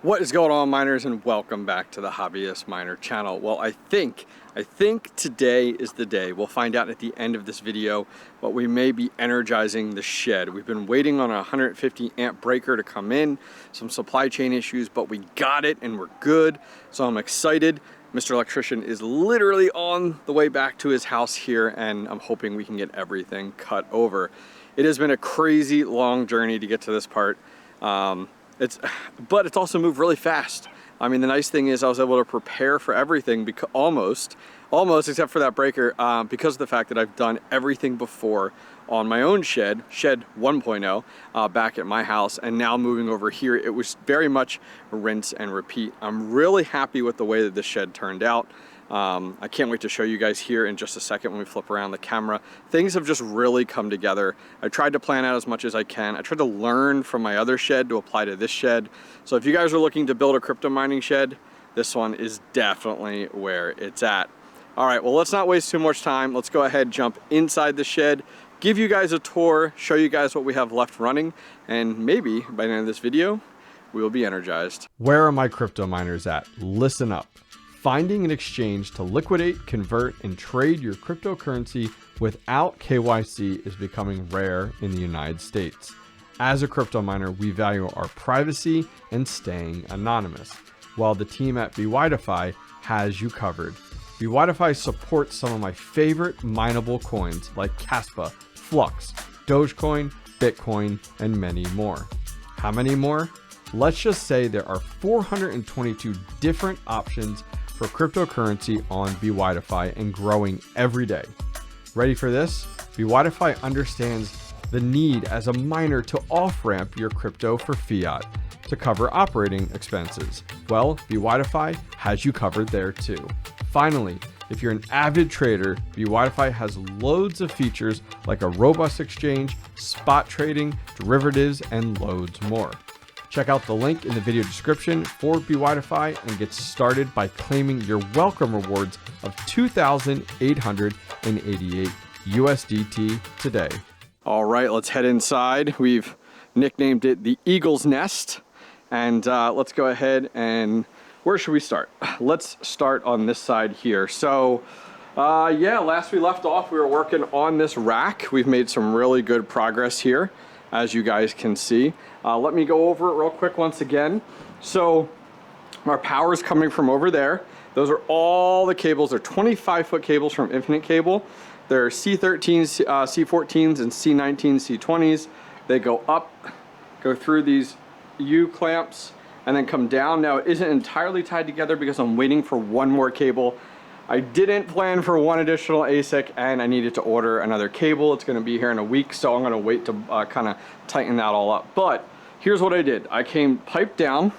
What is going on, miners, and welcome back to the Hobbyist Miner channel. Well, I think today is the day. We'll find out at the end of this video, but we may be energizing the shed. We've been waiting on a 150 amp breaker to come in, some supply chain issues, but we got it and we're good. So I'm excited. Mr. Electrician is literally on the way back to his house here, and I'm hoping we can get everything cut over. It has been a crazy long journey to get to this part. But it's also moved really fast. I mean, the nice thing is I was able to prepare for everything, because almost except for that breaker, because of the fact that I've done everything before on my own shed 1.0, back at my house, and now moving over here, it was very much rinse and repeat. I'm really happy with the way that this shed turned out. I can't wait to show you guys here in just a second when we flip around the camera. Things have just really come together. I tried to plan out as much as I can. I tried to learn from my other shed to apply to this shed. So if you guys are looking to build a crypto mining shed, this one is definitely where it's at. All right, well, let's not waste too much time. Let's go ahead, jump inside the shed, give you guys a tour, show you guys what we have left running, and maybe by the end of this video, we will be energized. Where are my crypto miners at? Listen up. Finding an exchange to liquidate, convert, and trade your cryptocurrency without KYC is becoming rare in the United States. As a crypto miner, we value our privacy and staying anonymous, while the team at 𝐕𝐲𝐻𝐵 has you covered. 𝐕𝐲𝐻𝐵 supports some of my favorite mineable coins like Kaspa, Flux, Dogecoin, Bitcoin, and many more. How many more? Let's just say there are 422 different options for cryptocurrency on 𝐕𝐲𝐻𝐵 and growing every day. Ready for this? 𝐕𝐲𝐻𝐵 understands the need as a miner to off-ramp your crypto for fiat to cover operating expenses. Well, 𝐕𝐲𝐻𝐵 has you covered there too. Finally, if you're an avid trader, 𝐕𝐲𝐻𝐵 has loads of features like a robust exchange, spot trading, derivatives, and loads more. Check out the link in the video description for 𝐕𝐲𝐻𝐵 and get started by claiming your welcome rewards of 2,888 USDT today. All right, let's head inside. We've nicknamed it the Eagle's Nest, and let's go ahead and where should we start? Let's start on this side here. So yeah, last we left off, we were working on this rack. We've made some really good progress here, as you guys can see. Let me go over it real quick once again. So our power is coming from over there. Those are all the cables. They're 25-foot cables from Infinite Cable. They're C13s, C14s, and C19s, C20s. They go up, go through these U clamps, and then come down. Now, it isn't entirely tied together because I'm waiting for one more cable. I didn't plan for one additional ASIC, and I needed to order another cable. It's gonna be here in a week, so I'm gonna wait to kind of tighten that all up. But here's what I did. I came piped down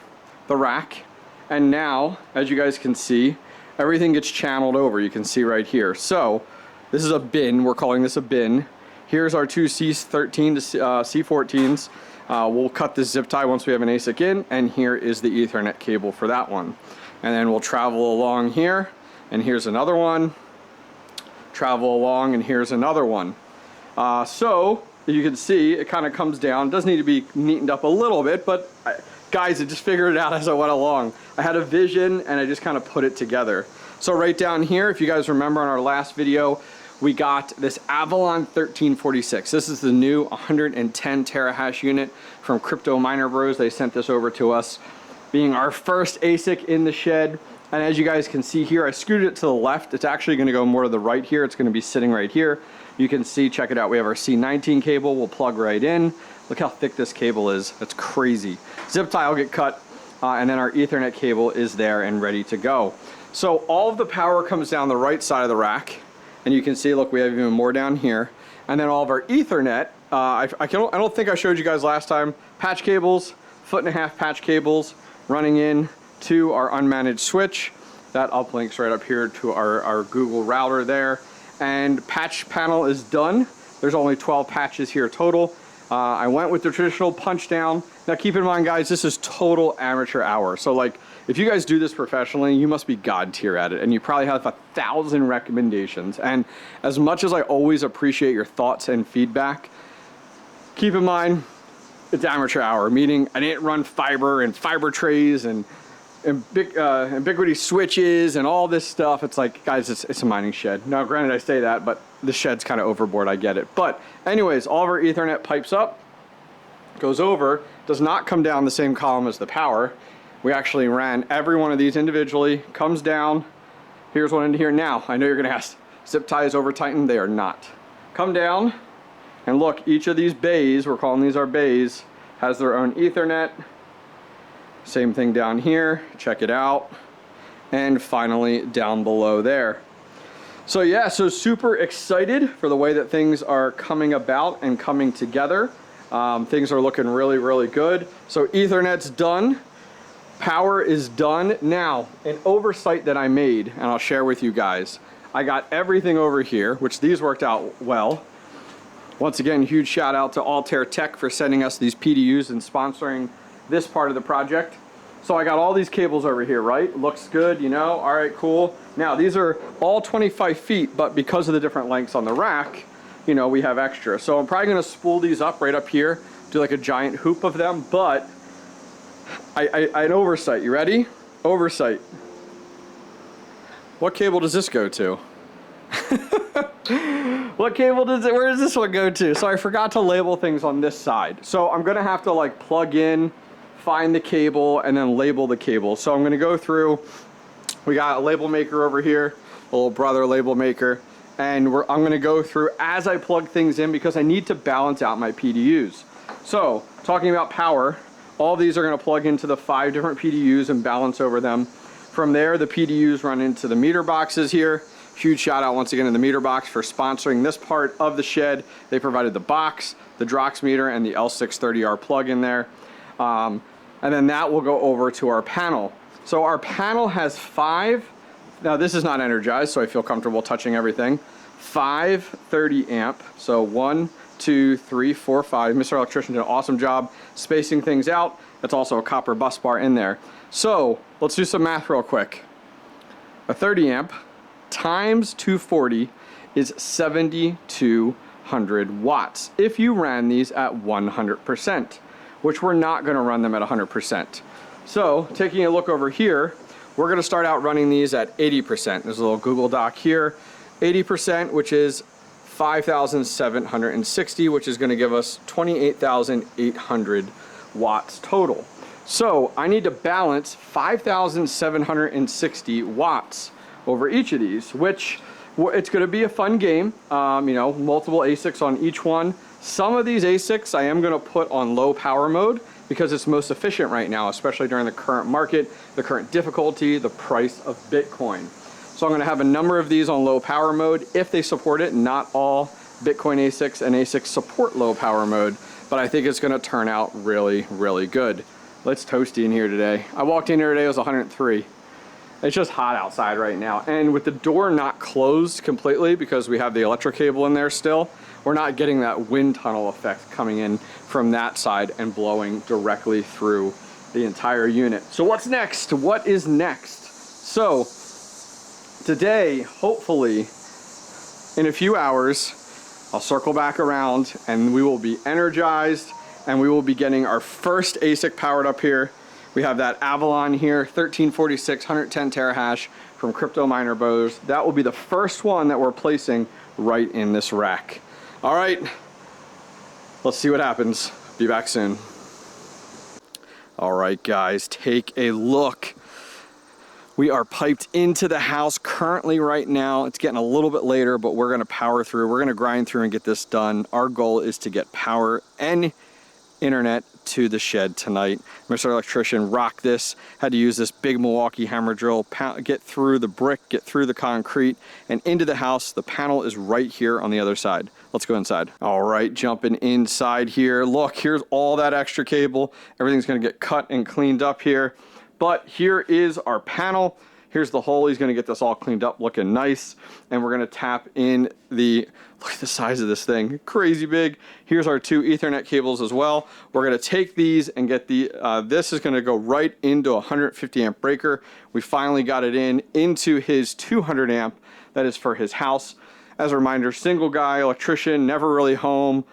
the rack, and now, as you guys can see, everything gets channeled over. You can see right here. So this is a bin. We're calling this a bin. Here's our two C13 to C14s. We'll cut this zip tie once we have an ASIC in, and here is the Ethernet cable for that one. And then we'll travel along here, and here's another one. Travel along, and here's another one. So you can see it kind of comes down. It does need to be neatened up a little bit, but guys, I just figured it out as I went along. I had a vision, and I just kind of put it together. So right down here, if you guys remember in our last video, we got this Avalon 1346. This is the new 110 terahash unit from Crypto Miner Bros. They sent this over to us, being our first ASIC in the shed. And as you guys can see here, I scooted it to the left. It's actually going to go more to the right here. It's going to be sitting right here. You can see, check it out. We have our C19 cable. We'll plug right in. Look how thick this cable is. That's crazy. Zip tie will get cut, and then our Ethernet cable is there and ready to go. So all of the power comes down the right side of the rack. And you can see, look, we have even more down here. And then all of our Ethernet, I don't think I showed you guys last time, patch cables, 1.5-foot patch cables running in to our unmanaged switch. That uplinks right up here to our Google router there. And patch panel is done. There's only 12 patches here total. I went with the traditional punch down. Now keep in mind, guys, this is total amateur hour. So like, if you guys do this professionally, you must be God tier at it, and you probably have 1,000 recommendations. And as much as I always appreciate your thoughts and feedback, keep in mind, it's amateur hour, meaning I didn't run fiber and fiber trays and ubiquity switches and all this stuff. It's like, guys, it's a mining shed. Now, granted, I say that, but the shed's kind of overboard. I get it. But anyways, all of our Ethernet pipes up, goes over, does not come down the same column as the power. We actually ran every one of these individually, comes down. Here's one into here. Now, I know you're going to ask, zip ties over tightened? They are not. Come down, and look, each of these bays, we're calling these our bays, has their own Ethernet. Same thing down here, check it out. And finally down below there. So yeah, so super excited for the way that things are coming about and coming together. Things are looking really, really good. So Ethernet's done, power is done. Now, an oversight that I made, and I'll share with you guys, I got everything over here, which these worked out well. Once again, huge shout out to Altair Tech for sending us these PDUs and sponsoring this part of the project. So I got all these cables over here, right? Looks good, you know, all right, cool. Now these are all 25 feet, but because of the different lengths on the rack, you know, we have extra. So I'm probably gonna spool these up right up here, do like a giant hoop of them, but an oversight, you ready? Oversight. What cable does this go to? What cable does it, where does this one go to? So I forgot to label things on this side. So I'm gonna have to like plug in, find the cable, and then label the cable. So I'm gonna go through, we got a label maker over here, a little brother label maker, and I'm gonna go through as I plug things in because I need to balance out my PDUs. So talking about power, all these are gonna plug into the 5 different PDUs and balance over them. From there, the PDUs run into the meter boxes here. Huge shout out once again to the meter box for sponsoring this part of the shed. They provided the box, the Drox meter, and the L630R plug in there. And then that will go over to our panel. So our panel has 5, now this is not energized, so I feel comfortable touching everything. 5 30 amp, so 1, 2, 3, 4, 5. Mr. Electrician did an awesome job spacing things out. That's also a copper bus bar in there. So let's do some math real quick. A 30 amp times 240 is 7,200 watts if you ran these at 100%, which we're not going to run them at 100%. So taking a look over here, we're going to start out running these at 80%. There's a little Google Doc here. 80%, which is 5,760, which is going to give us 28,800 watts total. So I need to balance 5,760 watts over each of these, which it's going to be a fun game. You know, multiple ASICs on each one. Some of these ASICs I am going to put on low power mode because it's most efficient right now, especially during the current market, the current difficulty, the price of Bitcoin. So I'm going to have a number of these on low power mode if they support it. Not all Bitcoin ASICs and ASICs support low power mode, but I think it's going to turn out really, really good. It's toasty in here today. I walked in here today, it was 103. It's just hot outside right now. And with the door not closed completely because we have the electric cable in there still, we're not getting that wind tunnel effect coming in from that side and blowing directly through the entire unit. So what's next? What is next? So today, hopefully, in a few hours, I'll circle back around and we will be energized and we will be getting our first ASIC powered up here. We have that Avalon here, 1346, 110 terahash from Crypto Miner Bros. That will be the first one that we're placing right in this rack. All right, let's see what happens. Be back soon. All right, guys, take a look. We are piped into the house currently right now. It's getting a little bit later, but we're gonna power through. We're gonna grind through and get this done. Our goal is to get power and internet to the shed tonight. Mr. Electrician rocked this, had to use this big Milwaukee hammer drill, get through the brick, get through the concrete, and into the house. The panel is right here on the other side. Let's go inside. All right, jumping inside here. Look, here's all that extra cable. Everything's gonna get cut and cleaned up here. But here is our panel. Here's the hole. He's gonna get this all cleaned up, looking nice. And we're gonna tap in the, look at the size of this thing, crazy big. Here's our 2 Ethernet cables as well. We're gonna take these and get the, this is gonna go right into a 150 amp breaker. We finally got it into his 200 amp. That is for his house. As a reminder, single guy, electrician, never really home.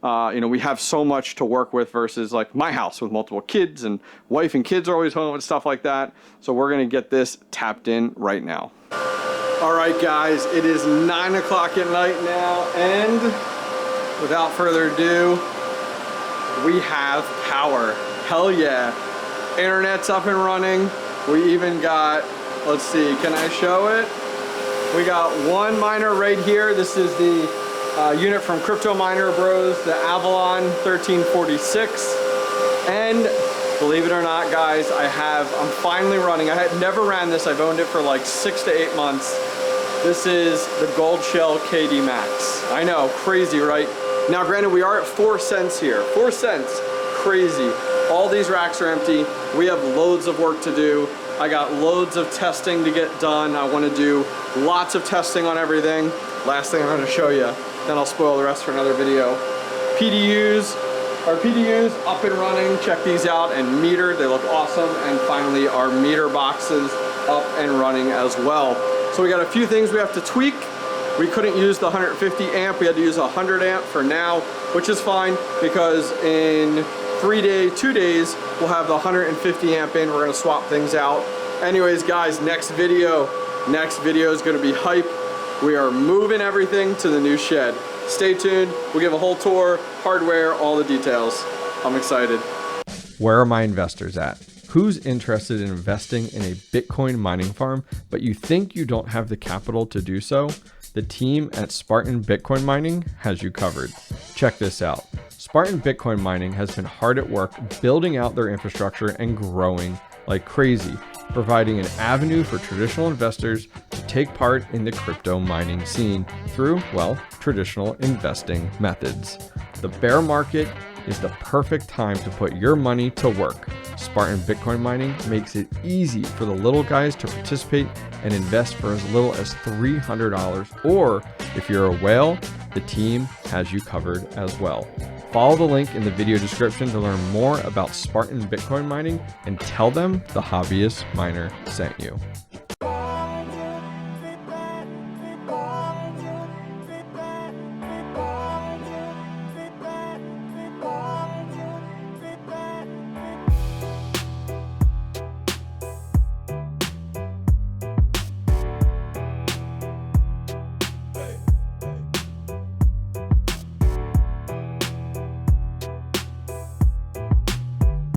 You know, we have so much to work with versus like my house with multiple kids, and wife and kids are always home and stuff like that. So we're gonna get this tapped in right now. All right, guys, it is 9 o'clock at night now, and without further ado, we have power. Hell yeah. Internet's up and running. We even got, let's see, can I show it? We got one miner right here. This is the unit from Crypto Miner Bros, the Avalon 1346. And believe it or not, guys, I'm finally running. I had never ran this. I've owned it for like 6 to 8 months. This is the Gold Shell KD Max. I know, crazy, right? Now, granted, we are at 4 cents here. 4 cents, crazy. All these racks are empty. We have loads of work to do. I got loads of testing to get done. I want to do lots of testing on everything. Last thing I'm going to show you, then I'll spoil the rest for another video. Our PDUs up and running. Check these out, and metered. They look awesome. And finally, our meter boxes up and running as well. So we got a few things we have to tweak. We couldn't use the 150 amp. We had to use 100 amp for now, which is fine because in 2 days, we'll have the 150 amp in. We're gonna swap things out. Anyways, guys, next video is gonna be hype. We are moving everything to the new shed. Stay tuned. We'll give a whole tour, hardware, all the details. I'm excited. Where are my investors at? Who's interested in investing in a Bitcoin mining farm, but you think you don't have the capital to do so? The team at Spartan Bitcoin Mining has you covered. Check this out. Spartan Bitcoin Mining has been hard at work building out their infrastructure and growing like crazy, providing an avenue for traditional investors to take part in the crypto mining scene through, well, traditional investing methods. The bear market is the perfect time to put your money to work. Spartan Bitcoin Mining makes it easy for the little guys to participate and invest for as little as $300. Or if you're a whale, the team has you covered as well. Follow the link in the video description to learn more about Spartan Bitcoin Mining and tell them the Hobbyist Miner sent you.